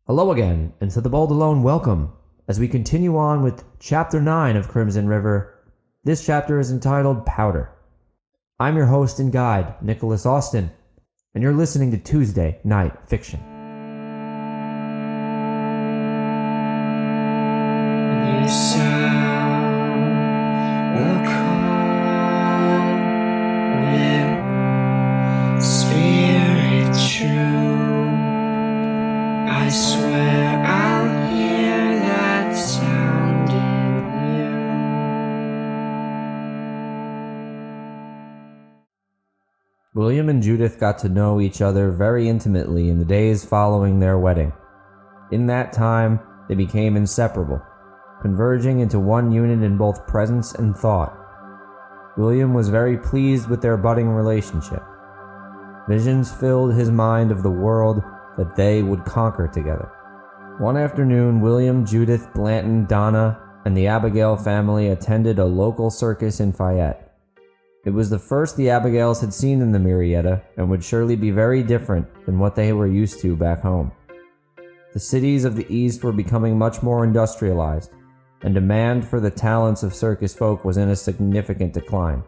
Hello again, and to the bold alone, welcome. As we continue on with Chapter 9 of Crimson River, this chapter is entitled Powder. I'm your host and guide, Nicholas Austin, and you're listening to Tuesday Night Fiction. You sound will call with spirit true. I swear I'll hear that sound in you. William and Judith got to know each other very intimately in the days following their wedding. In that time, they became inseparable, converging into one unit in both presence and thought. William was very pleased with their budding relationship. Visions filled his mind of the world that they would conquer together. One afternoon, William, Judith, Blanton, Donna, and the Abigail family attended a local circus in Fayette. It was the first the Abigails had seen in the Murrieta and would surely be very different than what they were used to back home. The cities of the East were becoming much more industrialized, and demand for the talents of circus folk was in a significant decline.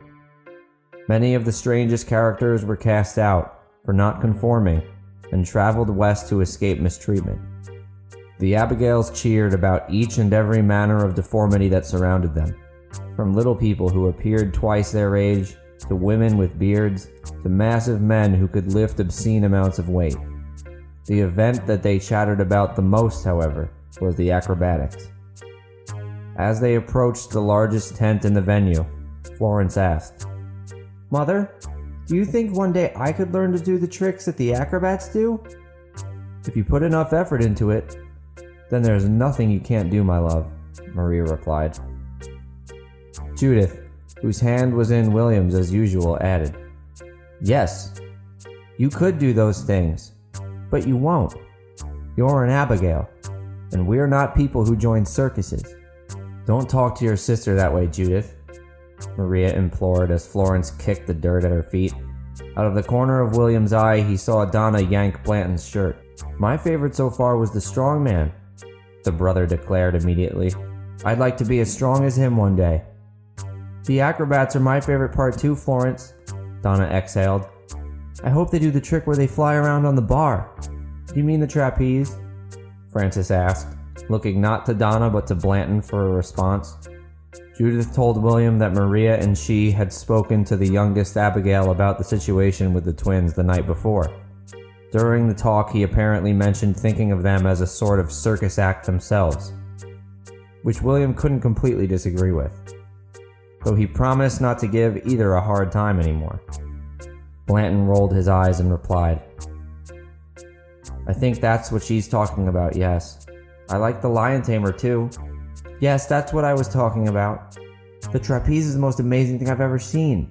Many of the strangest characters were cast out for not conforming and traveled west to escape mistreatment. The Abigails cheered about each and every manner of deformity that surrounded them, from little people who appeared twice their age, to women with beards, to massive men who could lift obscene amounts of weight. The event that they chattered about the most, however, was the acrobatics. As they approached the largest tent in the venue, Florence asked, "Mother, do you think one day I could learn to do the tricks that the acrobats do?" "If you put enough effort into it, then there's nothing you can't do, my love," Maria replied. Judith, whose hand was in William's as usual, added, "Yes, you could do those things, but you won't. You're an Abigail, and we're not people who join circuses." "Don't talk to your sister that way, Judith," Maria implored as Florence kicked the dirt at her feet. Out of the corner of William's eye, he saw Donna yank Blanton's shirt. "My favorite so far was the strong man," the brother declared immediately. "I'd like to be as strong as him one day." "The acrobats are my favorite part too, Florence," Donna exhaled. "I hope they do the trick where they fly around on the bar." "Do you mean the trapeze?" Frances asked, looking not to Donna but to Blanton for a response. Judith told William that Maria and she had spoken to the youngest Abigail about the situation with the twins the night before. During the talk, he apparently mentioned thinking of them as a sort of circus act themselves, which William couldn't completely disagree with, though he promised not to give either a hard time anymore. Blanton rolled his eyes and replied, "I think that's what she's talking about, yes. I like the lion tamer too." "Yes, that's what I was talking about. The trapeze is the most amazing thing I've ever seen,"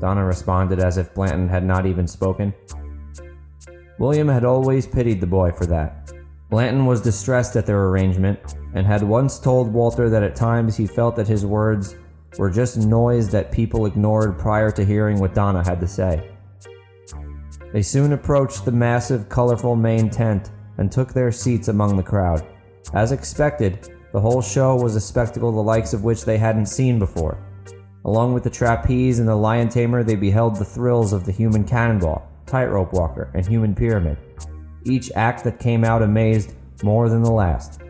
Donna responded as if Blanton had not even spoken. William had always pitied the boy for that. Blanton was distressed at their arrangement and had once told Walter that at times he felt that his words were just noise that people ignored prior to hearing what Donna had to say. They soon approached the massive, colorful main tent and took their seats among the crowd. As expected, the whole show was a spectacle the likes of which they hadn't seen before. Along with the trapeze and the lion tamer, they beheld the thrills of the human cannonball, tightrope walker, and human pyramid. Each act that came out amazed more than the last.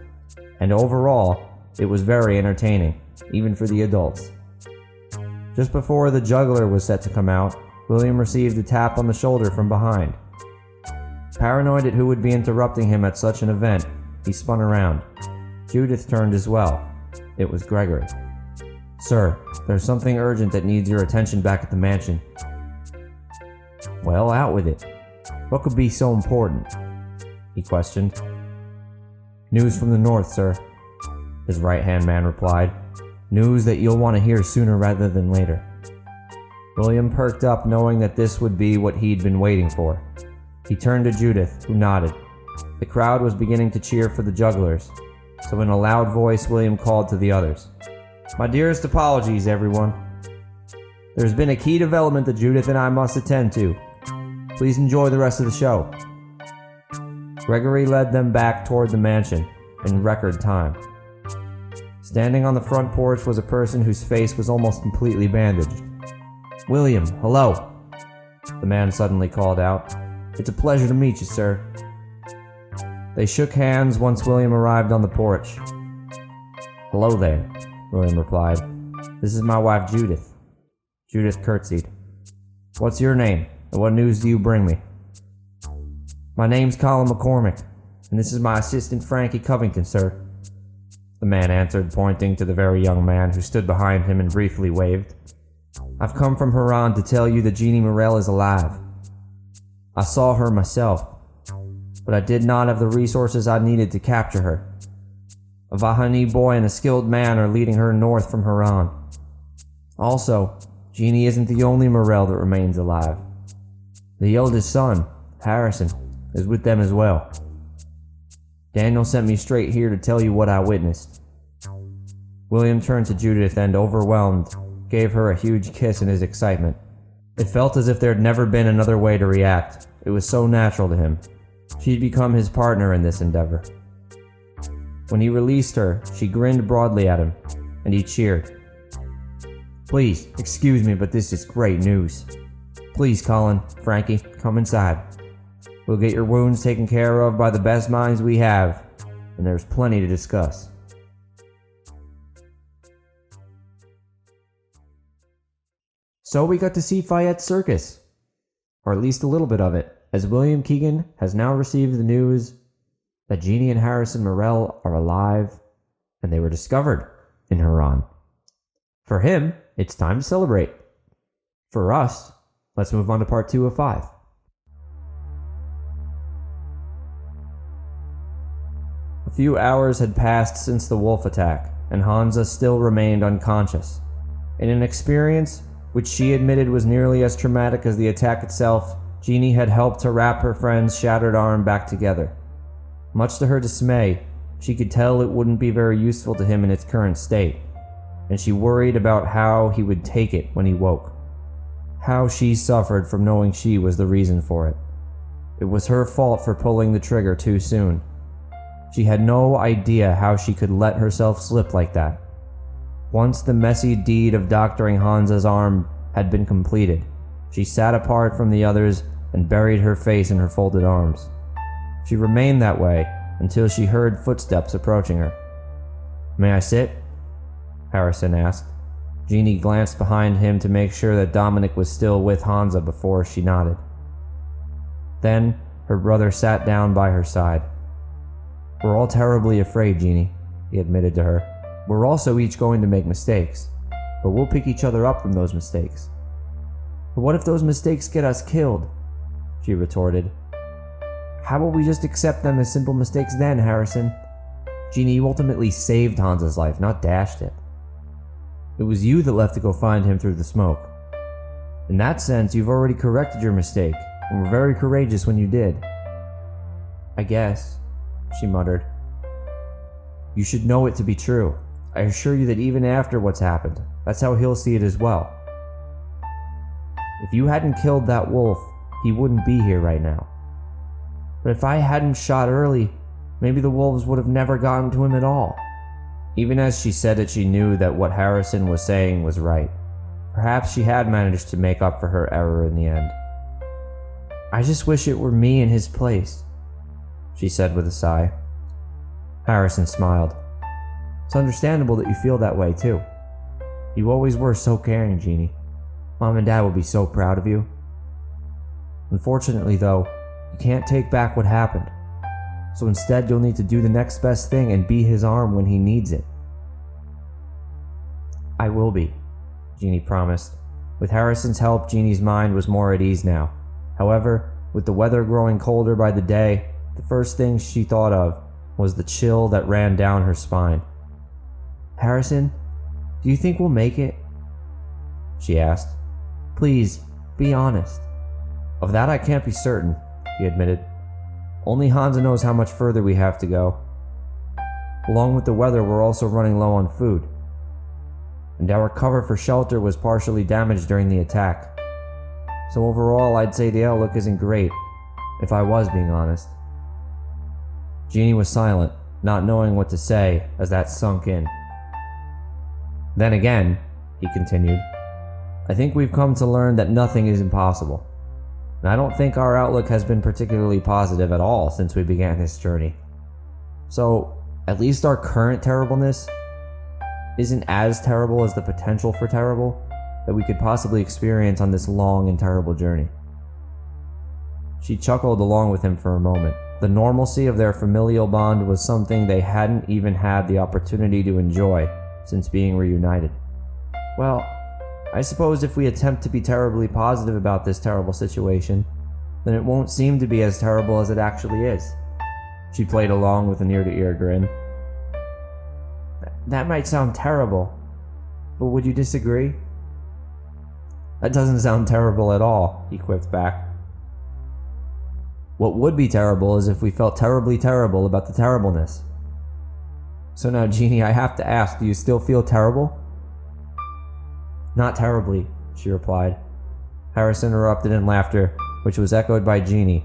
And overall, it was very entertaining, even for the adults. Just before the juggler was set to come out, William received a tap on the shoulder from behind. Paranoid at who would be interrupting him at such an event, he spun around. Judith turned as well. It was Gregory. "Sir, there's something urgent that needs your attention back at the mansion." "Well, out with it. What could be so important?" he questioned. "News from the north, sir," his right-hand man replied. "News that you'll want to hear sooner rather than later." William perked up, knowing that this would be what he'd been waiting for. He turned to Judith, who nodded. The crowd was beginning to cheer for the jugglers, so in a loud voice, William called to the others. "My dearest apologies, everyone. There's been a key development that Judith and I must attend to. Please enjoy the rest of the show." Gregory led them back toward the mansion in record time. Standing on the front porch was a person whose face was almost completely bandaged. "William, hello," the man suddenly called out. "It's a pleasure to meet you, sir." They shook hands once William arrived on the porch. "Hello there," William replied. "This is my wife, Judith." Judith curtsied. "What's your name, and what news do you bring me?" "My name's Colin McCormick, and this is my assistant, Frankie Covington, sir," the man answered, pointing to the very young man who stood behind him and briefly waved. "I've come from Haran to tell you that Jeannie Morell is alive. I saw her myself, but I did not have the resources I needed to capture her. A Vahani boy and a skilled man are leading her north from Haran. Also, Jeannie isn't the only Morell that remains alive. The eldest son, Harrison, is with them as well. Daniel sent me straight here to tell you what I witnessed." William turned to Judith and, overwhelmed, gave her a huge kiss in his excitement. It felt as if there had never been another way to react. It was so natural to him. She'd become his partner in this endeavor. When he released her, she grinned broadly at him, and he cheered. "Please, excuse me, but this is great news. Please, Colin, Frankie, come inside. We'll get your wounds taken care of by the best minds we have, and there's plenty to discuss." So we got to see Fayette's circus, or at least a little bit of it, as William Keegan has now received the news that Jeannie and Harrison Morell are alive, and they were discovered in Haran. For him, it's time to celebrate. For us, let's move on to part 2 of 5. A few hours had passed since the wolf attack, and Hanzah still remained unconscious. In an experience which she admitted was nearly as traumatic as the attack itself, Jeannie had helped to wrap her friend's shattered arm back together. Much to her dismay, she could tell it wouldn't be very useful to him in its current state, and she worried about how he would take it when he woke. How she suffered from knowing she was the reason for it. It was her fault for pulling the trigger too soon. She had no idea how she could let herself slip like that. Once the messy deed of doctoring Hanzah's arm had been completed, she sat apart from the others and buried her face in her folded arms. She remained that way until she heard footsteps approaching her. "May I sit?" Harrison asked. Jeannie glanced behind him to make sure that Dominic was still with Hanzah before she nodded. Then her brother sat down by her side. "We're all terribly afraid, Jeannie," he admitted to her. "We're also each going to make mistakes, but we'll pick each other up from those mistakes." "But what if those mistakes get us killed?" she retorted. "How about we just accept them as simple mistakes then, Harrison? Jeannie, you ultimately saved Hanzah's life, not dashed it. It was you that left to go find him through the smoke. In that sense, you've already corrected your mistake, and were very courageous when you did." "I guess," she muttered. "You should know it to be true. I assure you that even after what's happened, that's how he'll see it as well. If you hadn't killed that wolf, he wouldn't be here right now. But if I hadn't shot early, maybe the wolves would have never gotten to him at all." Even as she said it, she knew that what Harrison was saying was right. Perhaps she had managed to make up for her error in the end. "I just wish it were me in his place," she said with a sigh. Harrison smiled. "It's understandable that you feel that way too. You always were so caring, Jeannie. Mom and Dad will be so proud of you. Unfortunately, though, you can't take back what happened. So instead, you'll need to do the next best thing and be his arm when he needs it." "I will be," Jeannie promised. With Harrison's help, Jeannie's mind was more at ease now. However, with the weather growing colder by the day, the first thing she thought of was the chill that ran down her spine. "Harrison, do you think we'll make it?" she asked. "Please, be honest." "Of that I can't be certain," he admitted. "Only Hanzah knows how much further we have to go. Along with the weather, we're also running low on food. And our cover for shelter was partially damaged during the attack. So overall, I'd say the outlook isn't great, if I was being honest." Jeannie was silent, not knowing what to say as that sunk in. Then again, he continued, I think we've come to learn that nothing is impossible. And I don't think our outlook has been particularly positive at all since we began this journey. So, at least our current terribleness isn't as terrible as the potential for terrible that we could possibly experience on this long and terrible journey. She chuckled along with him for a moment. The normalcy of their familial bond was something they hadn't even had the opportunity to enjoy since being reunited. Well, I suppose if we attempt to be terribly positive about this terrible situation, then it won't seem to be as terrible as it actually is. She played along with an ear-to-ear grin. That might sound terrible, but would you disagree? That doesn't sound terrible at all, he quipped back. What would be terrible is if we felt terribly terrible about the terribleness. So now, Jeannie, I have to ask, do you still feel terrible? Not terribly, she replied. Harris interrupted in laughter, which was echoed by Jeannie.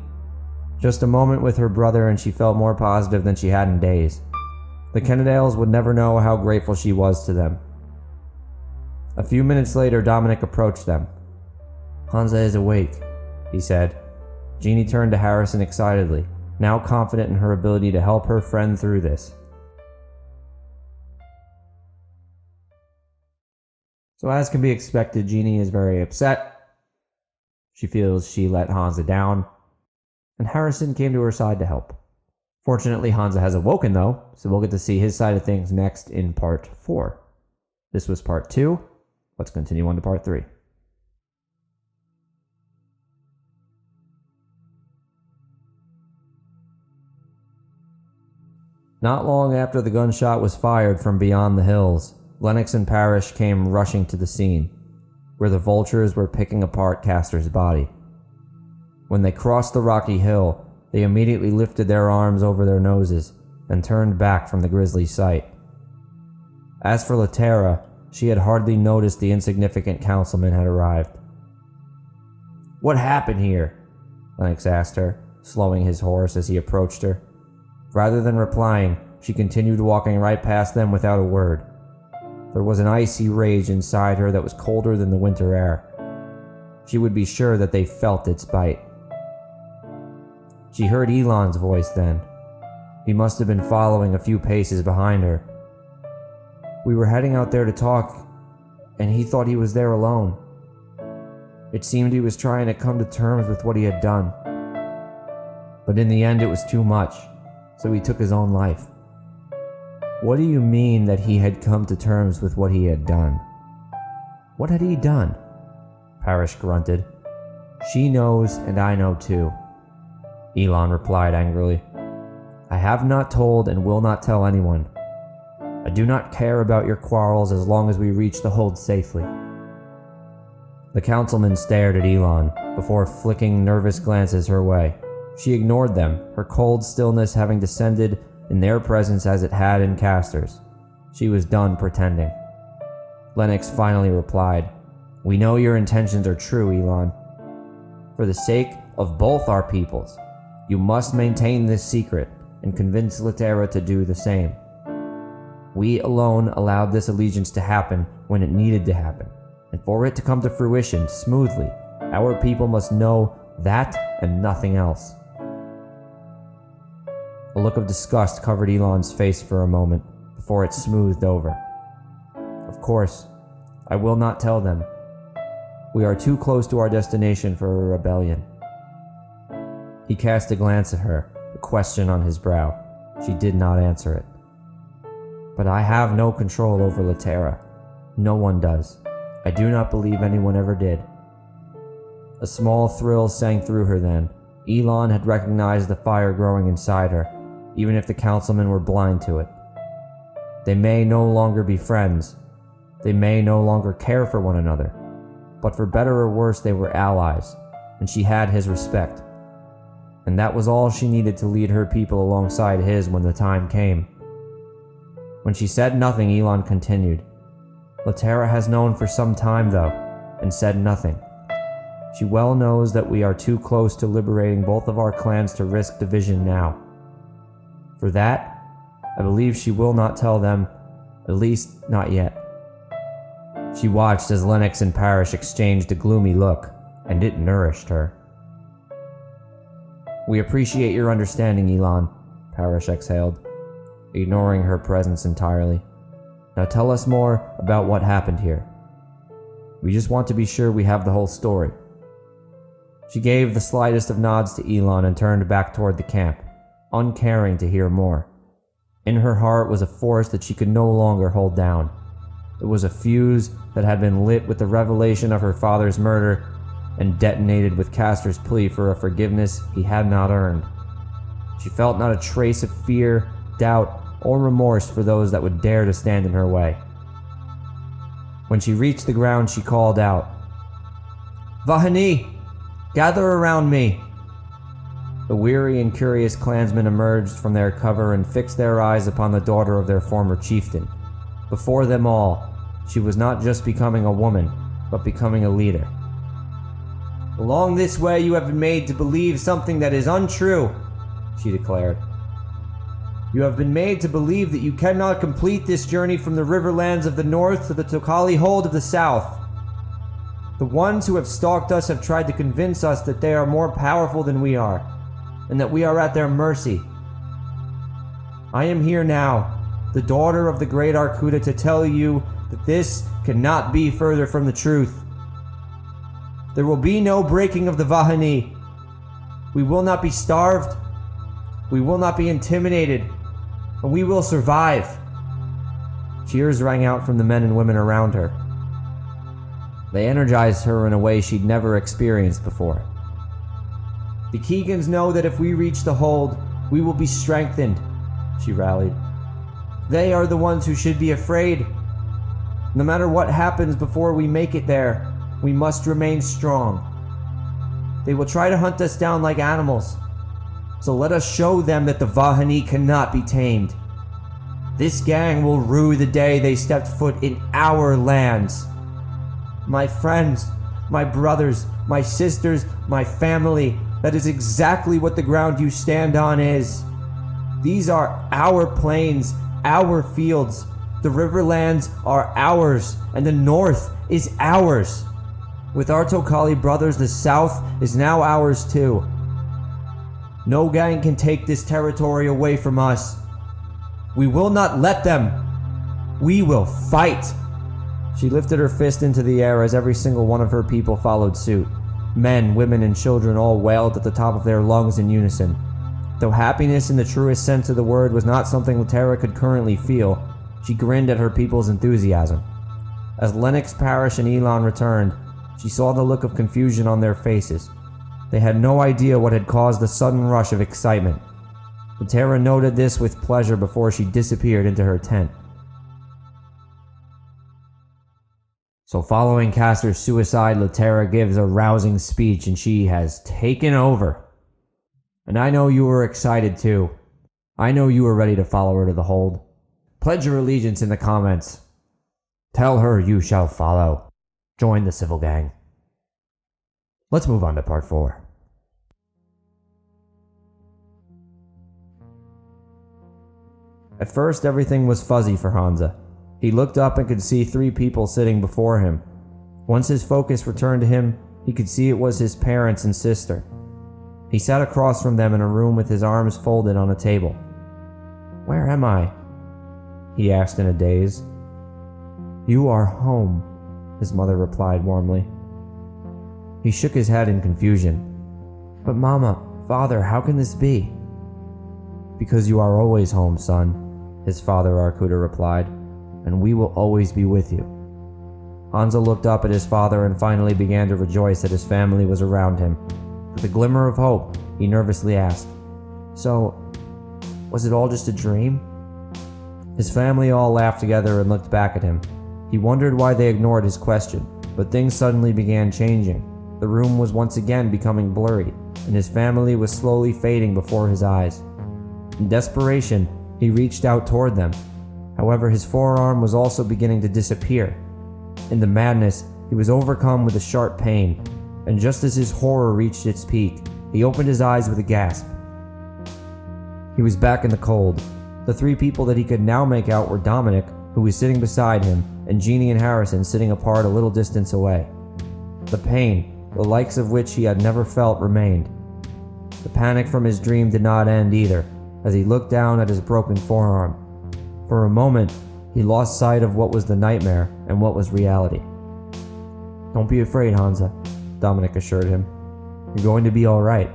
Just a moment with her brother and she felt more positive than she had in days. The Kennedales would never know how grateful she was to them. A few minutes later, Dominic approached them. Hanzah is awake, he said. Jeannie turned to Harrison excitedly, now confident in her ability to help her friend through this. So as can be expected, Jeannie is very upset. She feels she let Hanzah down, and Harrison came to her side to help. Fortunately, Hanzah has awoken though, so we'll get to see his side of things next in part 4. This was part 2. Let's continue on to part 3. Not long after the gunshot was fired from beyond the hills, Lennox and Parrish came rushing to the scene, where the vultures were picking apart Castor's body. When they crossed the rocky hill, they immediately lifted their arms over their noses and turned back from the grisly sight. As for Latera, she had hardly noticed the insignificant councilman had arrived. What happened here? Lennox asked her, slowing his horse as he approached her. Rather than replying, she continued walking right past them without a word. There was an icy rage inside her that was colder than the winter air. She would be sure that they felt its bite. She heard Elon's voice then. He must have been following a few paces behind her. We were heading out there to talk, and he thought he was there alone. It seemed he was trying to come to terms with what he had done. But in the end it was too much, so he took his own life. What do you mean that he had come to terms with what he had done? What had he done? Parrish grunted. She knows, and I know too. Elon replied angrily. I have not told and will not tell anyone. I do not care about your quarrels as long as we reach the hold safely. The councilman stared at Elon before flicking nervous glances her way. She ignored them, her cold stillness having descended in their presence as it had in Castor's. She was done pretending. Lennox finally replied, We know your intentions are true, Elon. For the sake of both our peoples, you must maintain this secret and convince Latera to do the same. We alone allowed this allegiance to happen when it needed to happen, and for it to come to fruition smoothly, our people must know that and nothing else. A look of disgust covered Elon's face for a moment before it smoothed over. Of course, I will not tell them. We are too close to our destination for a rebellion. He cast a glance at her, a question on his brow. She did not answer it. But I have no control over Latera. No one does. I do not believe anyone ever did. A small thrill sang through her then. Elon had recognized the fire growing inside her, even if the councilmen were blind to it. They may no longer be friends. They may no longer care for one another. But for better or worse, they were allies, and she had his respect. And that was all she needed to lead her people alongside his when the time came. When she said nothing, Elon continued. Latera has known for some time, though, and said nothing. She well knows that we are too close to liberating both of our clans to risk division now. For that, I believe she will not tell them, at least not yet. She watched as Lennox and Parrish exchanged a gloomy look, and it nourished her. "We appreciate your understanding, Elon," Parrish exhaled, ignoring her presence entirely. "Now tell us more about what happened here. We just want to be sure we have the whole story." She gave the slightest of nods to Elon and turned back toward the camp, uncaring to hear more. In her heart was a force that she could no longer hold down. It was a fuse that had been lit with the revelation of her father's murder and detonated with Castor's plea for a forgiveness he had not earned. She felt not a trace of fear, doubt, or remorse for those that would dare to stand in her way. When she reached the ground, she called out, "Vahani, gather around me." The weary and curious clansmen emerged from their cover and fixed their eyes upon the daughter of their former chieftain. Before them all, she was not just becoming a woman, but becoming a leader. "Along this way you have been made to believe something that is untrue," she declared. "You have been made to believe that you cannot complete this journey from the Riverlands of the north to the Tokali Hold of the south. The ones who have stalked us have tried to convince us that they are more powerful than we are, and that we are at their mercy. I am here now, the daughter of the great Arcuda, to tell you that this cannot be further from the truth. There will be no breaking of the Vahani. We will not be starved. We will not be intimidated. And we will survive." Cheers rang out from the men and women around her. They energized her in a way she'd never experienced before. "The Keegans know that if we reach the hold, we will be strengthened," she rallied. "They are the ones who should be afraid. No matter what happens before we make it there, we must remain strong. They will try to hunt us down like animals, so let us show them that the Vahani cannot be tamed. This gang will rue the day they stepped foot in our lands. My friends, my brothers, my sisters, my family, that is exactly what the ground you stand on is. These are our plains, our fields. The Riverlands are ours, and the north is ours. With our Tokali brothers, the south is now ours too. No gang can take this territory away from us. We will not let them. We will fight." She lifted her fist into the air as every single one of her people followed suit. Men, women, and children all wailed at the top of their lungs in unison. Though happiness in the truest sense of the word was not something Latera could currently feel, she grinned at her people's enthusiasm. As Lennox, Parrish, and Elon returned, she saw the look of confusion on their faces. They had no idea what had caused the sudden rush of excitement. Latera noted this with pleasure before she disappeared into her tent. So following Castor's suicide, Latera gives a rousing speech and she has taken over. And I know you were excited too. I know you were ready to follow her to the hold. Pledge your allegiance in the comments. Tell her you shall follow. Join the civil gang. Let's move on to part 4. At first, everything was fuzzy for Hanzah. He looked up and could see 3 people sitting before him. Once his focus returned to him, he could see it was his parents and sister. He sat across from them in a room with his arms folded on a table. "Where am I?" he asked in a daze. "You are home," his mother replied warmly. He shook his head in confusion. "But Mama, Father, how can this be?" "Because you are always home, son," his father Arcuda replied, "and we will always be with you." Hanzah looked up at his father and finally began to rejoice that his family was around him. With a glimmer of hope, he nervously asked, "So, was it all just a dream?" His family all laughed together and looked back at him. He wondered why they ignored his question, but things suddenly began changing. The room was once again becoming blurry, and his family was slowly fading before his eyes. In desperation, he reached out toward them. However, his forearm was also beginning to disappear. In the madness, he was overcome with a sharp pain, and just as his horror reached its peak, he opened his eyes with a gasp. He was back in the cold. The three people that he could now make out were Dominic, who was sitting beside him, and Jeannie and Harrison sitting apart a little distance away. The pain, the likes of which he had never felt, remained. The panic from his dream did not end either, as he looked down at his broken forearm. For a moment, he lost sight of what was the nightmare and what was reality. "Don't be afraid, Hanzah," Dominic assured him. "You're going to be all right.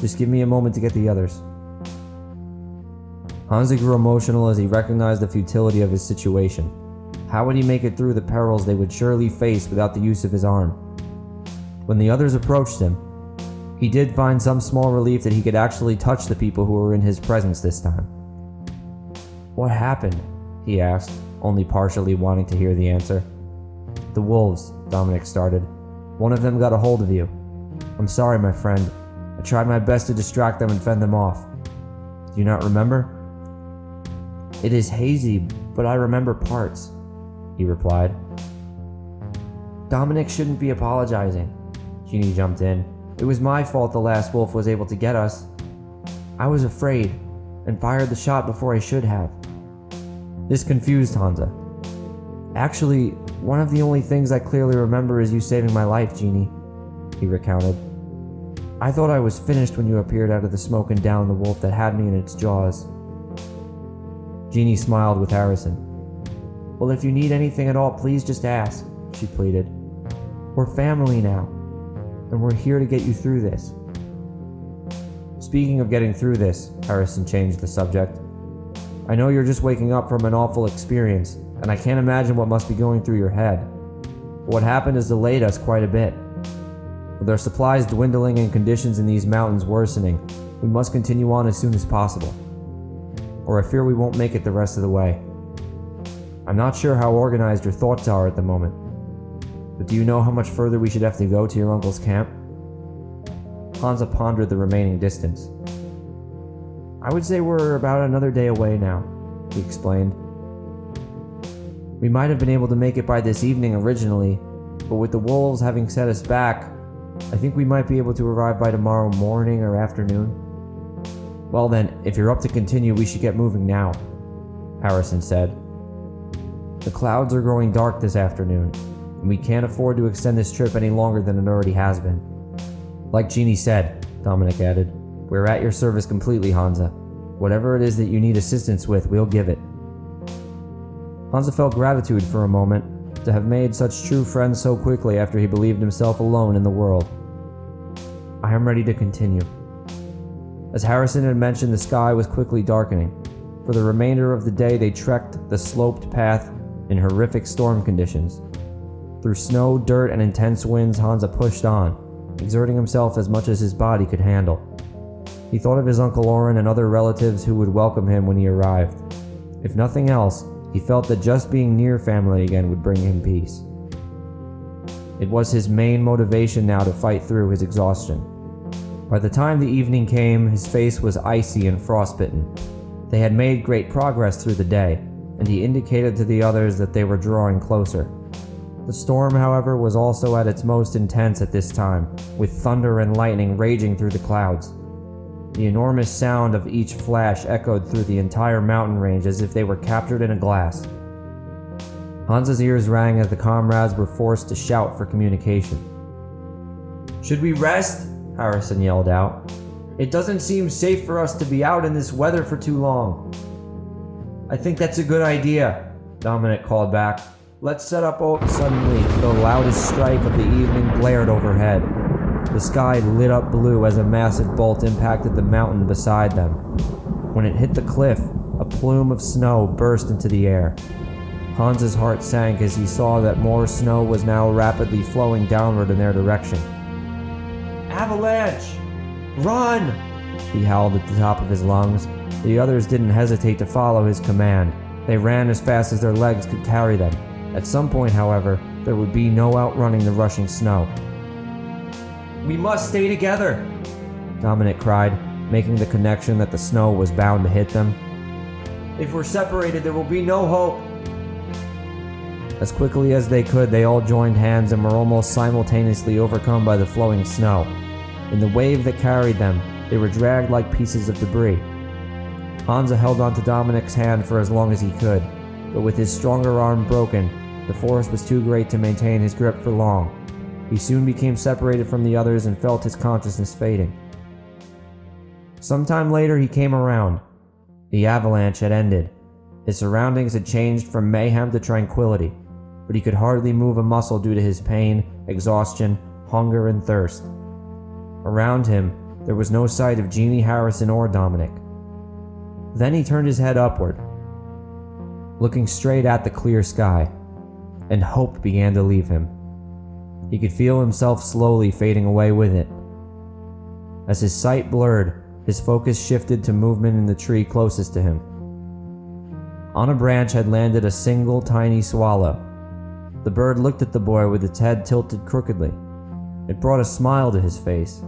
Just give me a moment to get the others." Hanzah grew emotional as he recognized the futility of his situation. How would he make it through the perils they would surely face without the use of his arm? When the others approached him, he did find some small relief that he could actually touch the people who were in his presence this time. "What happened?" he asked, only partially wanting to hear the answer. "The wolves," Dominic started. "One of them got a hold of you. I'm sorry, my friend. I tried my best to distract them and fend them off. Do you not remember?" "It is hazy, but I remember parts," he replied. "Dominic shouldn't be apologizing," Jeannie jumped in. "It was my fault the last wolf was able to get us. I was afraid, and fired the shot before I should have." This confused Hanzah. "Actually, one of the only things I clearly remember is you saving my life, Jeannie," he recounted. "I thought I was finished when you appeared out of the smoke and downed the wolf that had me in its jaws." Jeannie smiled with Harrison. "Well, if you need anything at all, please just ask," she pleaded. "We're family now, and we're here to get you through this." "Speaking of getting through this," Harrison changed the subject. "I know you're just waking up from an awful experience, and I can't imagine what must be going through your head. What happened has delayed us quite a bit. With our supplies dwindling and conditions in these mountains worsening, we must continue on as soon as possible, or I fear we won't make it the rest of the way. I'm not sure how organized your thoughts are at the moment, but do you know how much further we should have to go to your uncle's camp?" Hanzah pondered the remaining distance. "I would say we're about another day away now," he explained. "We might have been able to make it by this evening originally, but with the wolves having set us back, I think we might be able to arrive by tomorrow morning or afternoon." "Well then, if you're up to continue, we should get moving now," Harrison said. "The clouds are growing dark this afternoon, and we can't afford to extend this trip any longer than it already has been." "Like Jeannie said," Dominic added, "we're at your service completely, Hanzah. Whatever it is that you need assistance with, we'll give it." Hanzah felt gratitude for a moment to have made such true friends so quickly after he believed himself alone in the world. "I am ready to continue." As Harrison had mentioned, the sky was quickly darkening. For the remainder of the day, they trekked the sloped path in horrific storm conditions. Through snow, dirt, and intense winds, Hanzah pushed on, exerting himself as much as his body could handle. He thought of his Uncle Oren and other relatives who would welcome him when he arrived. If nothing else, he felt that just being near family again would bring him peace. It was his main motivation now to fight through his exhaustion. By the time the evening came, his face was icy and frostbitten. They had made great progress through the day, and he indicated to the others that they were drawing closer. The storm, however, was also at its most intense at this time, with thunder and lightning raging through the clouds. The enormous sound of each flash echoed through the entire mountain range as if they were captured in a glass. Hanzah's ears rang as the comrades were forced to shout for communication. "Should we rest?" Harrison yelled out. "It doesn't seem safe for us to be out in this weather for too long." "I think that's a good idea," Dominic called back. "Let's set up." Suddenly, the loudest strike of the evening blared overhead. The sky lit up blue as a massive bolt impacted the mountain beside them. When it hit the cliff, a plume of snow burst into the air. Hanzah's heart sank as he saw that more snow was now rapidly flowing downward in their direction. "Avalanche! Run!" he howled at the top of his lungs. The others didn't hesitate to follow his command. They ran as fast as their legs could carry them. At some point, however, there would be no outrunning the rushing snow. "We must stay together!" Dominic cried, making the connection that the snow was bound to hit them. "If we're separated, there will be no hope." As quickly as they could, they all joined hands and were almost simultaneously overcome by the flowing snow. In the wave that carried them, they were dragged like pieces of debris. Hanzah held onto Dominic's hand for as long as he could, but with his stronger arm broken, the force was too great to maintain his grip for long. He soon became separated from the others and felt his consciousness fading. Sometime later he came around. The avalanche had ended. His surroundings had changed from mayhem to tranquility, but he could hardly move a muscle due to his pain, exhaustion, hunger, and thirst. Around him, there was no sight of Jeannie, Harrison, or Dominic. Then he turned his head upward, looking straight at the clear sky, and hope began to leave him. He could feel himself slowly fading away with it. As his sight blurred, his focus shifted to movement in the tree closest to him. On a branch had landed a single tiny swallow. The bird looked at the boy with its head tilted crookedly. It brought a smile to his face.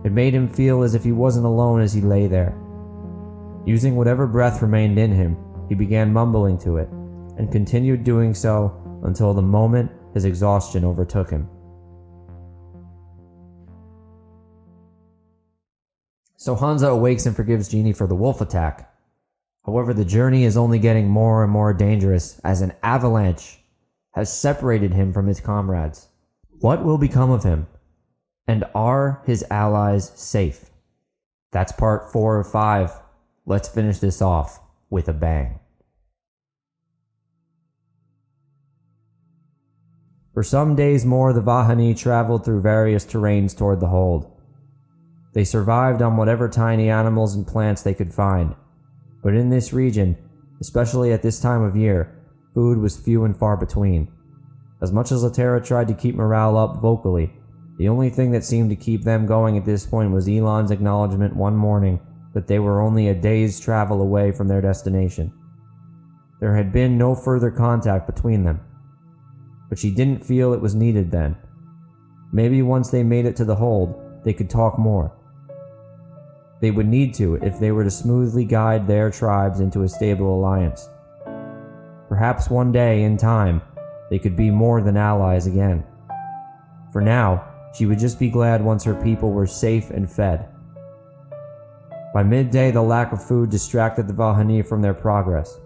It made him feel as if he wasn't alone as he lay there. Using whatever breath remained in him, he began mumbling to it, and continued doing so until the moment his exhaustion overtook him. So Hanzah awakes and forgives Jeannie for the wolf attack. However, the journey is only getting more and more dangerous as an avalanche has separated him from his comrades. What will become of him? And are his allies safe? That's part 4 of 5. Let's finish this off with a bang. For some days more, the Vahani traveled through various terrains toward the hold. They survived on whatever tiny animals and plants they could find. But in this region, especially at this time of year, food was few and far between. As much as Latera tried to keep morale up vocally, the only thing that seemed to keep them going at this point was Elon's acknowledgement one morning that they were only a day's travel away from their destination. There had been no further contact between them, but she didn't feel it was needed then. Maybe once they made it to the hold, they could talk more. They would need to if they were to smoothly guide their tribes into a stable alliance. Perhaps one day, in time, they could be more than allies again. For now, she would just be glad once her people were safe and fed. By midday, the lack of food distracted the Vahani from their progress.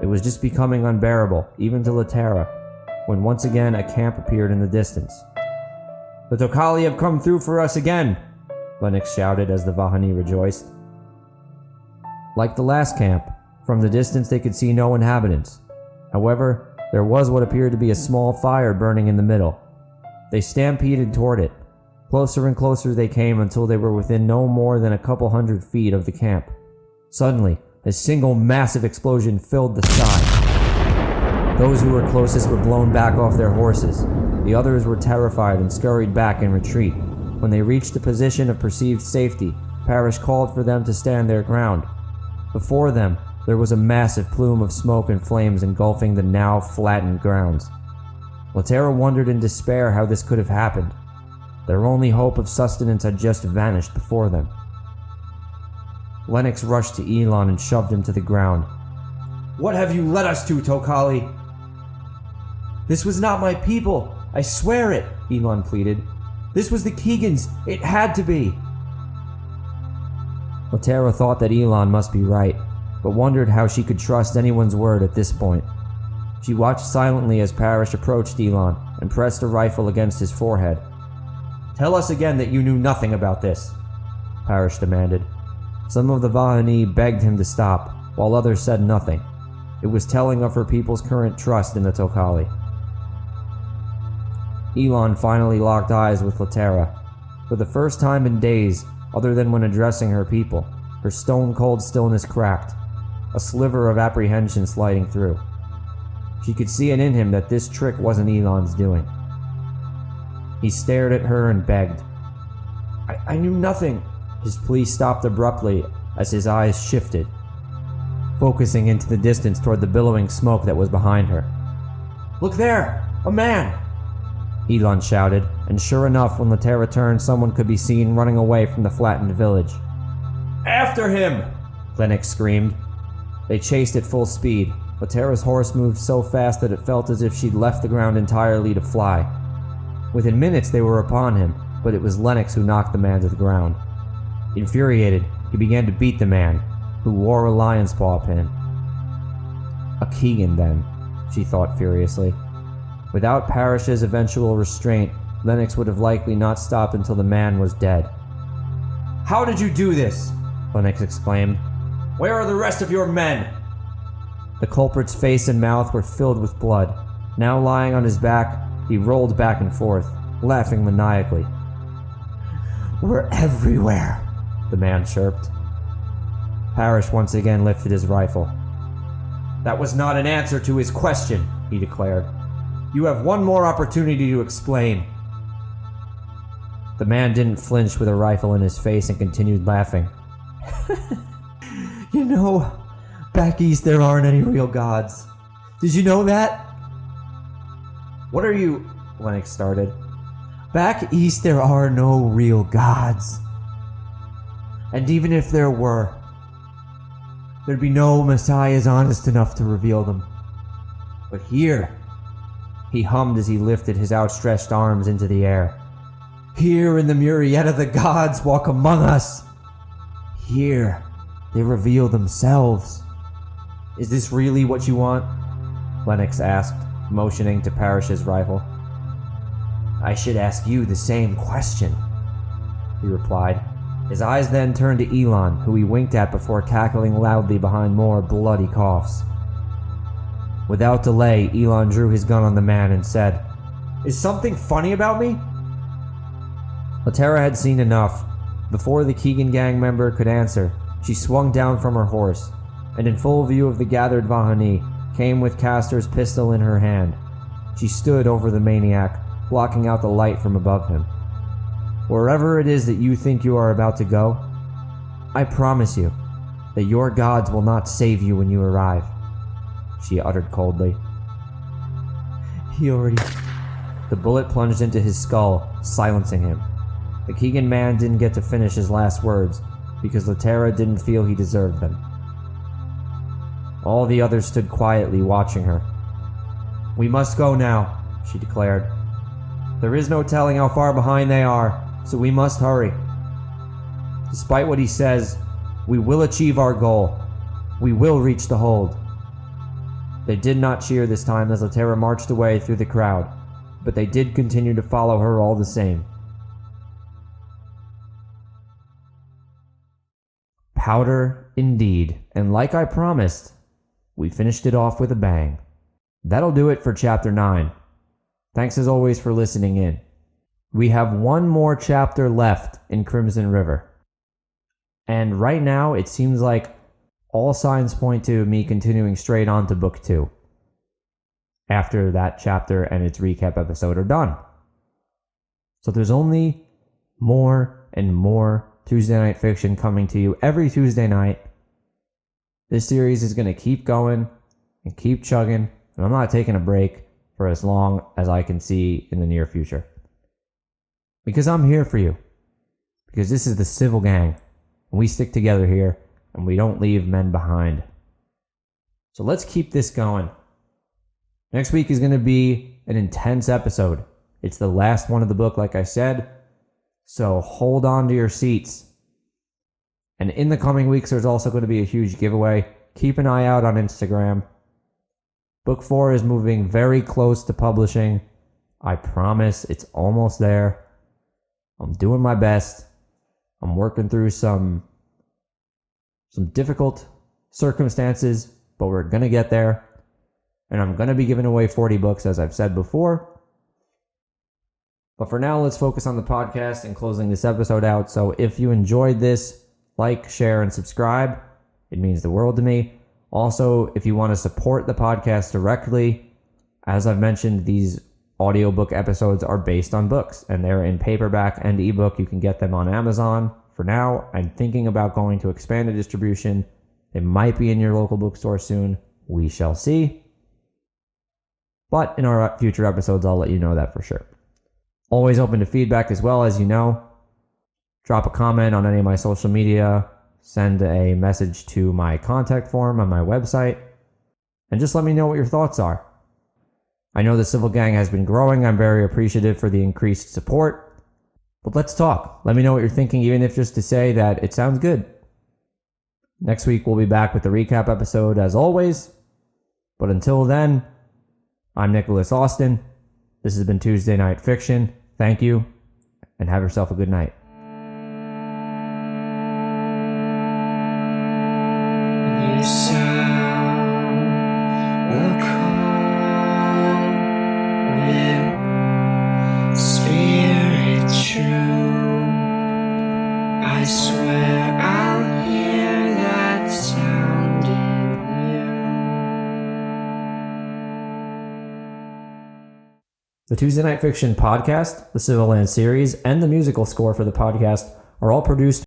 It was just becoming unbearable, even to Latera, when once again a camp appeared in the distance. "The Tokali have come through for us again!" Lennox shouted as the Vahani rejoiced. Like the last camp, from the distance they could see no inhabitants. However, there was what appeared to be a small fire burning in the middle. They stampeded toward it. Closer and closer they came until they were within no more than a couple 100 feet of the camp. Suddenly, a single massive explosion filled the sky. Those who were closest were blown back off their horses. The others were terrified and scurried back in retreat. When they reached a position of perceived safety, Parrish called for them to stand their ground. Before them, there was a massive plume of smoke and flames engulfing the now flattened grounds. Latera wondered in despair how this could have happened. Their only hope of sustenance had just vanished before them. Lennox rushed to Elon and shoved him to the ground. "What have you led us to, Tokali?" "This was not my people, I swear it," Elon pleaded. "This was the Keegans, it had to be." Latera thought that Elon must be right, but wondered how she could trust anyone's word at this point. She watched silently as Parrish approached Elon and pressed a rifle against his forehead. "Tell us again that you knew nothing about this," Parrish demanded. Some of the Vahani begged him to stop, while others said nothing. It was telling of her people's current trust in the Tokali. Elon finally locked eyes with Latera. For the first time in days, other than when addressing her people, her stone-cold stillness cracked, a sliver of apprehension sliding through. She could see it in him that this trick wasn't Elon's doing. He stared at her and begged. I knew nothing." His plea stopped abruptly as his eyes shifted, focusing into the distance toward the billowing smoke that was behind her. "Look there! A man!" Elon shouted, and sure enough, when Latera turned, someone could be seen running away from the flattened village. "After him!" Lennox screamed. They chased at full speed. Latera's horse moved so fast that it felt as if she'd left the ground entirely to fly. Within minutes they were upon him, but it was Lennox who knocked the man to the ground. Infuriated, he began to beat the man, who wore a lion's paw pin. A Keegan, then, she thought furiously. Without Parrish's eventual restraint, Lennox would have likely not stopped until the man was dead. "How did you do this?" Lennox exclaimed. "Where are the rest of your men?" The culprit's face and mouth were filled with blood. Now lying on his back, he rolled back and forth, laughing maniacally. "We're everywhere," the man chirped. Parrish once again lifted his rifle. "That was not an answer to his question," he declared. "You have one more opportunity to explain." The man didn't flinch with a rifle in his face and continued laughing. "You know, back east there aren't any real gods. Did you know that?" "What are you—" Lennox started. "Back east there are no real gods. And even if there were, there'd be no messiahs honest enough to reveal them. But here," he hummed as he lifted his outstretched arms into the air, "here in the Murrieta the gods walk among us. Here they reveal themselves." "Is this really what you want?" Lennox asked, motioning to Parrish's rifle. "I should ask you the same question," he replied. His eyes then turned to Elon, who he winked at before cackling loudly behind more bloody coughs. Without delay, Elon drew his gun on the man and said, "Is something funny about me?" Latera had seen enough. Before the Keegan gang member could answer, she swung down from her horse, and in full view of the gathered Vahani, came with Castor's pistol in her hand. She stood over the maniac, blocking out the light from above him. "Wherever it is that you think you are about to go, I promise you that your gods will not save you when you arrive," she uttered coldly. The bullet plunged into his skull, silencing him. The Keegan man didn't get to finish his last words, because Latera didn't feel he deserved them. All the others stood quietly watching her. "We must go now," she declared. "There is no telling how far behind they are, so we must hurry. Despite what he says, we will achieve our goal. We will reach the hold." They did not cheer this time as Latera marched away through the crowd, but they did continue to follow her all the same. Powder, indeed, and like I promised, we finished it off with a bang. That'll do it for Chapter 9. Thanks as always for listening in. We have one more chapter left in Crimson River. And right now, it seems like all signs point to me continuing straight on to Book 2. After that chapter and its recap episode are done. So there's only more and more Tuesday Night Fiction coming to you every Tuesday night. This series is going to keep going and keep chugging, and I'm not taking a break for as long as I can see in the near future. Because I'm here for you. Because this is the Civil Gang, and we stick together here, and we don't leave men behind. So let's keep this going. Next week is going to be an intense episode. It's the last one of the book, like I said. So hold on to your seats. And in the coming weeks, there's also going to be a huge giveaway. Keep an eye out on Instagram. Book 4 is moving very close to publishing. I promise it's almost there. I'm doing my best. I'm working through some difficult circumstances, but we're going to get there. And I'm going to be giving away 40 books, as I've said before. But for now, let's focus on the podcast and closing this episode out. So if you enjoyed this, like, share, and subscribe. It means the world to me. Also, if you want to support the podcast directly, as I've mentioned, these audiobook episodes are based on books, and they're in paperback and ebook. You can get them on Amazon. For now, I'm thinking about going to expanded distribution. They might be in your local bookstore soon. We shall see. But in our future episodes, I'll let you know that for sure. Always open to feedback as well, as you know. Drop a comment on any of my social media. Send a message to my contact form on my website. And just let me know what your thoughts are. I know the Civil Gang has been growing. I'm very appreciative for the increased support. But let's talk. Let me know what you're thinking, even if just to say that it sounds good. Next week, we'll be back with the recap episode as always. But until then, I'm Nicholas Austin. This has been Tuesday Night Fiction. Thank you, and have yourself a good night. You sound will call you spirit true. I swear I'll hear that sound in you. The Tuesday Night Fiction podcast, the Civilands series, and the musical score for the podcast are all produced